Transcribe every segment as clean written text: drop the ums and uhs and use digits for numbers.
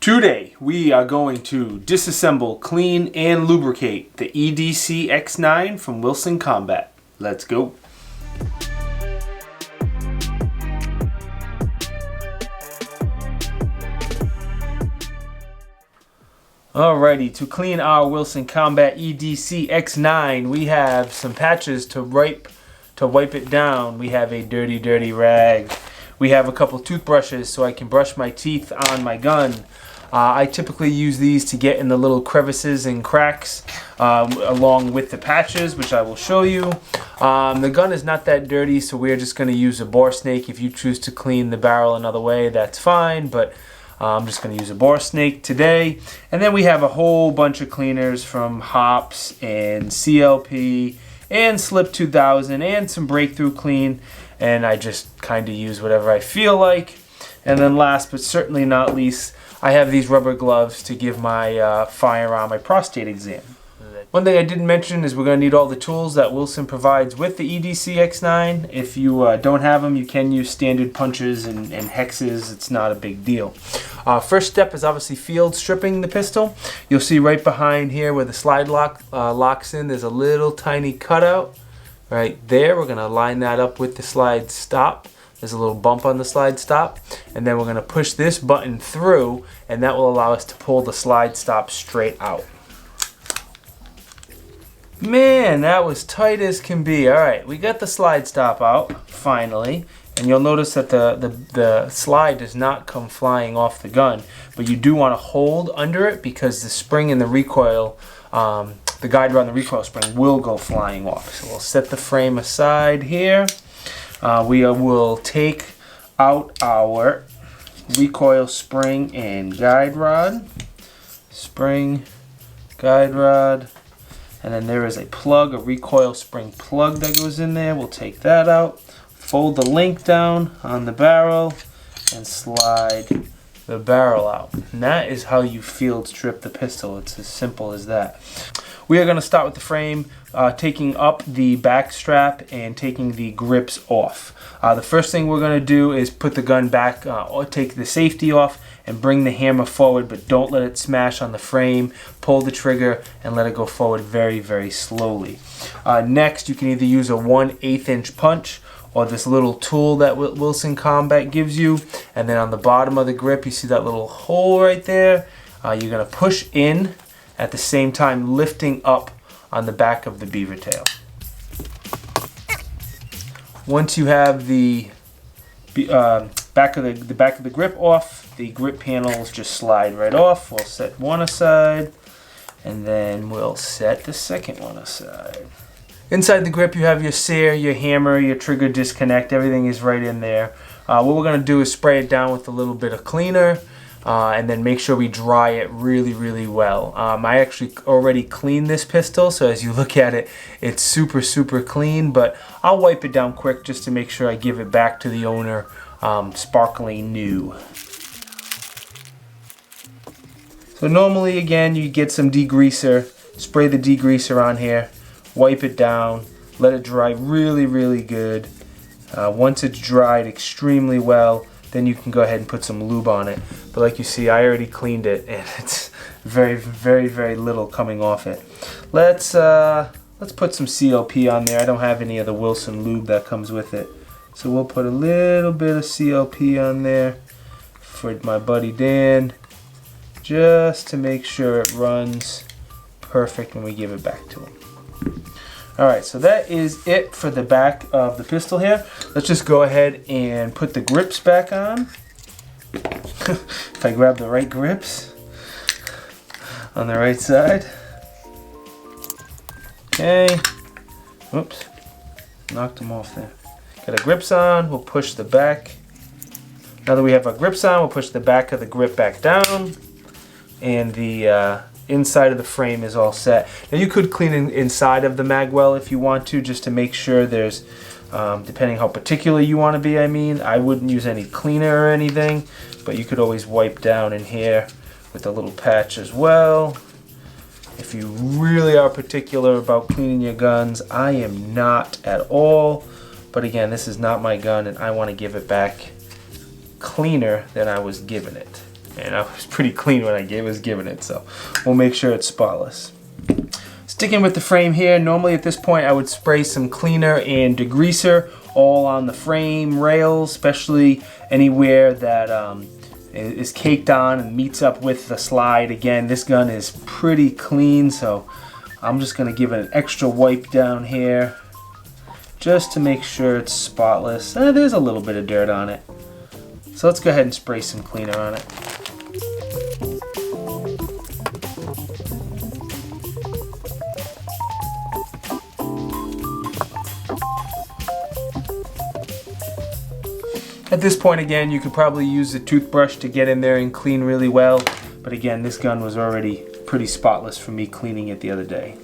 Today we are going to disassemble, clean, and lubricate the EDC X9 from Wilson Combat. Let's go. Alrighty, to clean our Wilson Combat EDC X9, we have some patches to wipe it down. We have a dirty rag. We have a couple toothbrushes so I can brush my teeth on my gun. I typically use these to get in the little crevices and cracks along with the patches, which I will show you. The gun is not that dirty, so we're just going to use a BoreSnake. If you choose to clean the barrel another way, that's fine, but I'm just going to use a BoreSnake today. And then we have a whole bunch of cleaners from Hoppe and CLP and Slip 2000 and some Breakthrough Clean, and I just kind of use whatever I feel like. And then last but certainly not least, I have these rubber gloves to give my Firearm my prostate exam. One thing I didn't mention is we're going to need all the tools that Wilson provides with the EDC X9. If you don't have them, you can use standard punches and hexes. It's not a big deal. First step is obviously field stripping the pistol. You'll see right behind here where the slide lock locks in, there's a little tiny cutout right there. We're going to line that up with the slide stop. There's a little bump on the slide stop, and then we're going to push this button through, and that will allow us to pull the slide stop straight out. Man, that was tight as can be. Alright, we got the slide stop out, finally, and you'll notice that the slide does not come flying off the gun, but you do want to hold under it because the spring and the recoil, the guide rod and the recoil spring will go flying off. So we'll set the frame aside here. We will take out our recoil spring and guide rod. Spring, guide rod, and then there is a plug, a recoil spring plug that goes in there. We'll take that out, fold the link down on the barrel, and slide the barrel out. And that is how you field strip the pistol. It's as simple as that. We are going to start with the frame, taking up the back strap and taking the grips off. The first thing we're going to do is put the gun back, take the safety off, and bring the hammer forward, but don't let it smash on the frame. Pull the trigger and let it go forward very slowly. Next, you can either use a 1/8 inch punch or this little tool that Wilson Combat gives you. And then on the bottom of the grip, you see that little hole right there. You're going to push in at the same time lifting up on the back of the beaver tail. Once you have the back of the grip off, the grip panels just slide right off. We'll set one aside, and then we'll set the second one aside. Inside the grip, you have your sear, your hammer, your trigger disconnect. Everything is right in there. What we're going to do is spray it down with a little bit of cleaner. And then make sure we dry it really well. I actually already cleaned this pistol, so as you look at it, it's super clean, but I'll wipe it down quick just to make sure I give it back to the owner sparkling new. So normally, again, you get some degreaser, spray the degreaser on here, wipe it down, let it dry really good. Once it's dried extremely well, then you can go ahead and put some lube on it. But like you see, I already cleaned it, and it's very little coming off it. Let's put some CLP on there. I don't have any of the Wilson lube that comes with it, so we'll put a little bit of CLP on there for my buddy Dan, just to make sure it runs perfect when we give it back to him. Alright, so that is it for the back of the pistol here. Let's just go ahead and put the grips back on. If I grab the right grips on the right side. Okay. Oops. Knocked them off there. Got our grips on. We'll push the back. Now that we have our grips on, we'll push the back of the grip back down. And the inside of the frame is all set. Now you could clean inside of the mag well if you want to, just to make sure there's, depending how particular you want to be, I wouldn't use any cleaner or anything, but you could always wipe down in here with a little patch as well. If you really are particular about cleaning your guns, I am not at all, but again, this is not my gun and I want to give it back cleaner than I was given it. and I was pretty clean when I was given it, so we'll make sure it's spotless. Sticking with the frame here, normally at this point I would spray some cleaner and degreaser all on the frame rails, especially anywhere that is caked on and meets up with the slide. Again, this gun is pretty clean, so I'm just going to give it an extra wipe down here just to make sure it's spotless. There's a little bit of dirt on it, so let's go ahead and spray some cleaner on it. At this point, again, you could probably use a toothbrush to get in there and clean really well, but again, this gun was already pretty spotless for me cleaning it the other day.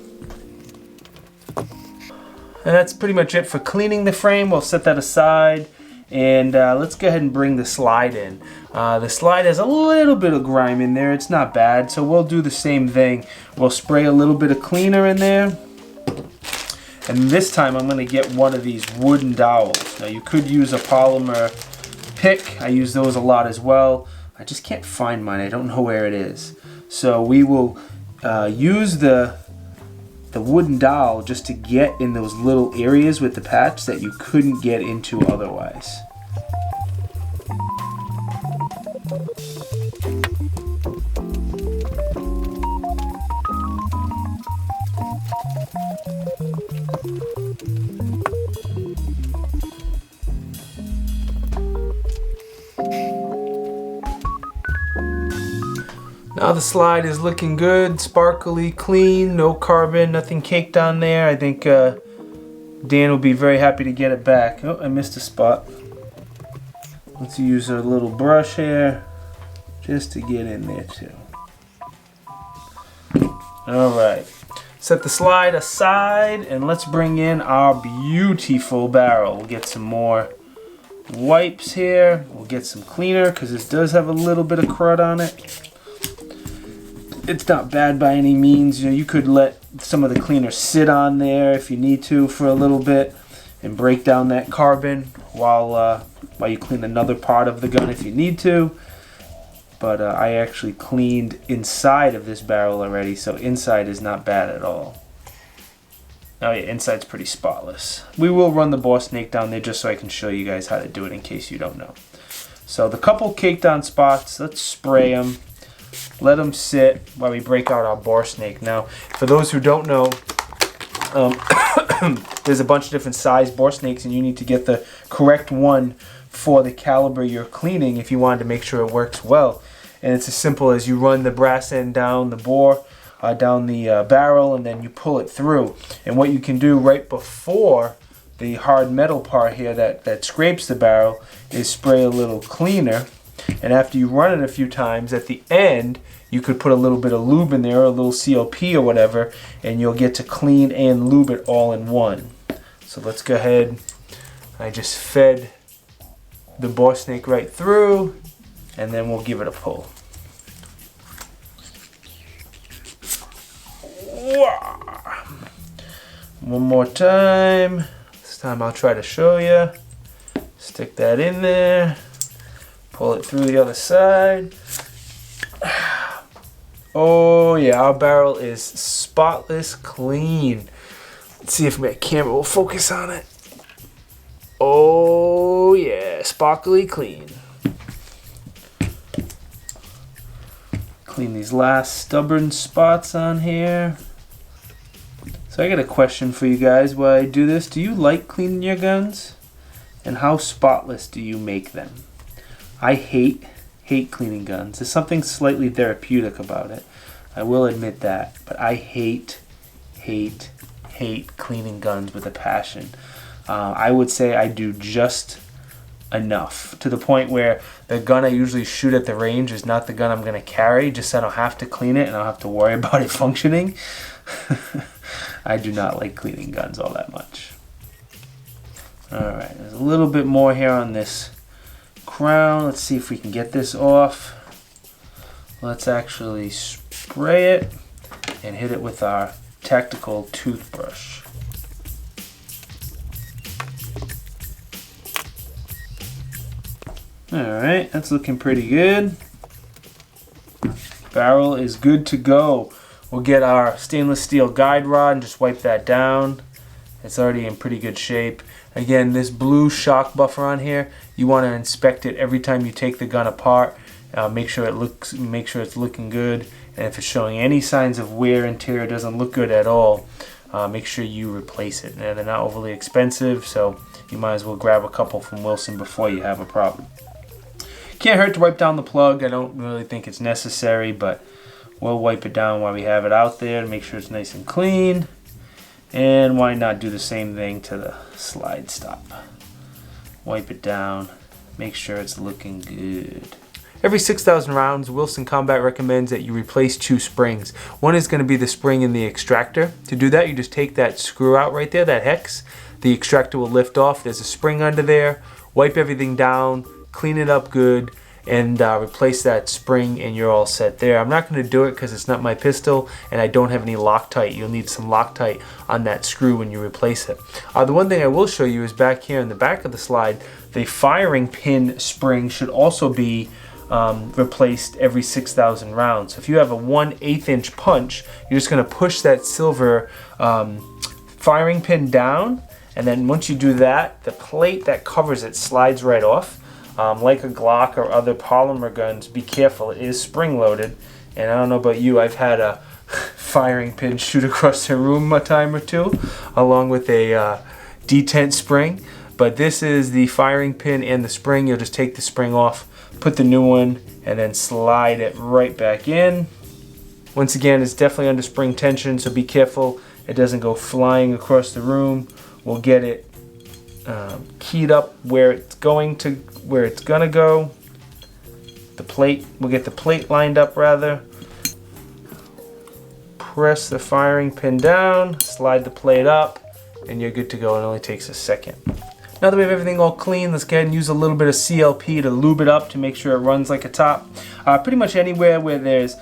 And that's pretty much it for cleaning the frame. We'll set that aside, and let's go ahead and bring the slide in. The slide has a little bit of grime in there. It's not bad, so we'll do the same thing. We'll spray a little bit of cleaner in there, and this time I'm going to get one of these wooden dowels. Now, you could use a polymer pick. I use those a lot as well. I just can't find mine. I don't know where it is. So we will use the wooden dowel just to get in those little areas with the patch that you couldn't get into otherwise. Now the slide is looking good, sparkly, clean, no carbon, nothing caked on there. I think Dan will be very happy to get it back. Oh, I missed a spot. Let's use a little brush here just to get in there too. Alright, set the slide aside and let's bring in our beautiful barrel. We'll get some more wipes here. We'll get some cleaner because this does have a little bit of crud on it. It's not bad by any means. You know, you could let some of the cleaner sit on there if you need to for a little bit and break down that carbon while you clean another part of the gun if you need to. But I actually cleaned inside of this barrel already, so inside is not bad at all. Oh yeah, inside's pretty spotless. We will run the BoreSnake down there just so I can show you guys how to do it in case you don't know. So the couple caked on spots, let's spray them. Let them sit while we break out our BoreSnake. Now, for those who don't know, there's a bunch of different size BoreSnakes, and you need to get the correct one for the caliber you're cleaning if you want to make sure it works well. And it's as simple as you run the brass end down the bore, down the barrel, and then you pull it through. And what you can do right before the hard metal part here that scrapes the barrel is spray a little cleaner. And after you run it a few times, at the end, you could put a little bit of lube in there, or a little COP or whatever, and you'll get to clean and lube it all in one. So let's go ahead. I just fed the BoreSnake right through, and then we'll give it a pull. One more time. This time I'll try to show you. Stick that in there. Pull it through the other side. Oh yeah, our barrel is spotless clean. Let's see if my camera will focus on it. Oh yeah, sparkly clean. Clean these last stubborn spots on here. So I got a question for you guys while I do this. Do you like cleaning your guns? And how spotless do you make them? I hate cleaning guns. There's something slightly therapeutic about it. I will admit that. But I hate cleaning guns with a passion. I would say I do just enough, to the point where the gun I usually shoot at the range is not the gun I'm going to carry, just so I don't have to clean it and I don't have to worry about it functioning. I do not like cleaning guns all that much. Alright, there's a little bit more here on this crown. Let's see if we can get this off. Let's actually spray it and hit it with our tactical toothbrush. Alright, that's looking pretty good. Barrel is good to go. We'll get our stainless steel guide rod and just wipe that down. It's already in pretty good shape. Again, this blue shock buffer on here, you want to inspect it every time you take the gun apart. Make sure it's looking good, and if it's showing any signs of wear and tear, it doesn't look good at all, make sure you replace it. And they're not overly expensive, so you might as well grab a couple from Wilson before you have a problem. Can't hurt to wipe down the plug. I don't really think it's necessary, but we'll wipe it down while we have it out there to make sure it's nice and clean. And why not do the same thing to the slide stop? Wipe it down, make sure it's looking good. Every 6,000 rounds, Wilson Combat recommends that you replace 2 springs. One is going to be the spring in the extractor. To do that, you just take that screw out right there, that hex. The extractor will lift off. There's a spring under there. Wipe everything down, clean it up good, and replace that spring, and you're all set there. I'm not going to do it because it's not my pistol and I don't have any Loctite. You'll need some Loctite on that screw when you replace it. The one thing I will show you is back here in the back of the slide, the firing pin spring should also be replaced every 6,000 rounds. So if you have a 1/8 inch punch, you're just going to push that silver firing pin down, and then once you do that, the plate that covers it slides right off. Like a Glock or other polymer guns, be careful, it is spring loaded, and I don't know about you, I've had a firing pin shoot across the room a time or two along with a detent spring, but this is the firing pin and the spring. You'll just take the spring off, put the new one, and then slide it right back in. Once again, it's definitely under spring tension, so be careful it doesn't go flying across the room. We'll get it keyed up where it's gonna go. The plate, we'll get the plate lined up rather. Press the firing pin down, slide the plate up, and you're good to go. It only takes a second. Now that we have everything all clean, let's go ahead and use a little bit of CLP to lube it up to make sure it runs like a top. Pretty much anywhere where there's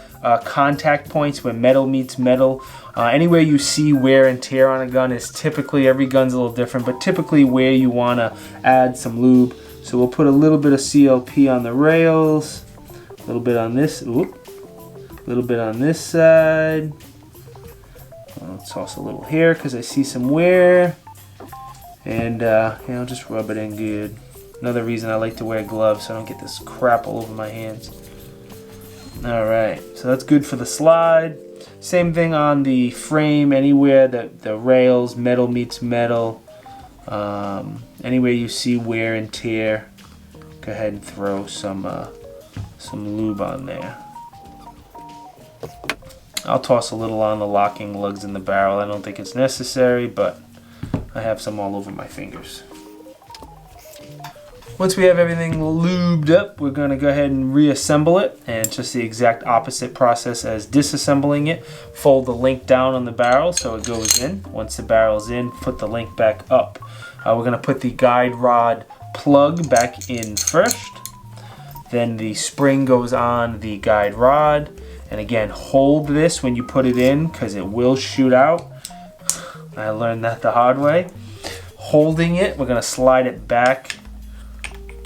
contact points, where metal meets metal, anywhere you see wear and tear on a gun is typically, every gun's a little different, but typically where you want to add some lube. So we'll put a little bit of CLP on the rails, a little bit on this, a little bit on this side. I'll toss a little here because I see some wear. And just rub it in good. Another reason I like to wear gloves so I don't get this crap all over my hands. Alright, so that's good for the slide. Same thing on the frame, anywhere that the rails, metal meets metal. Anywhere you see wear and tear, go ahead and throw some lube on there. I'll toss a little on the locking lugs in the barrel. I don't think it's necessary, but I have some all over my fingers. Once we have everything lubed up, we're going to go ahead and reassemble it, and it's just the exact opposite process as disassembling it. Fold the link down on the barrel so it goes in. Once the barrel's in, put the link back up. We're going to put the guide rod plug back in first. Then the spring goes on the guide rod. And again, hold this when you put it in because it will shoot out. I learned that the hard way. Holding it, we're going to slide it back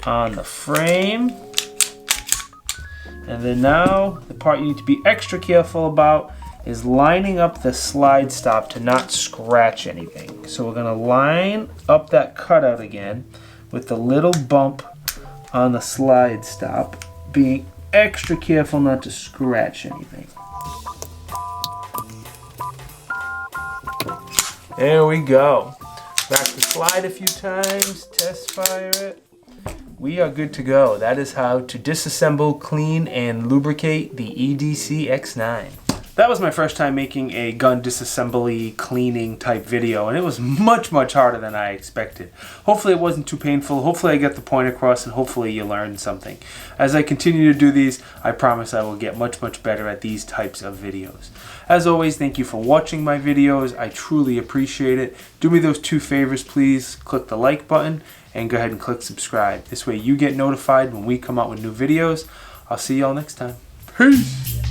on the frame. And then now, the part you need to be extra careful about is lining up the slide stop to not scratch anything. So we're going to line up that cutout again with the little bump on the slide stop, being extra careful not to scratch anything. There we go. Back the slide a few times, test fire it. We are good to go. That is how to disassemble, clean, and lubricate the EDC X9. That was my first time making a gun disassembly cleaning type video, and it was much harder than I expected. Hopefully it wasn't too painful, hopefully I got the point across, and hopefully you learned something. As I continue to do these, I promise I will get much better at these types of videos. As always, thank you for watching my videos. I truly appreciate it. Do me those 2 favors, please. Click the like button and go ahead and click subscribe. This way you get notified when we come out with new videos. I'll see y'all next time. Peace!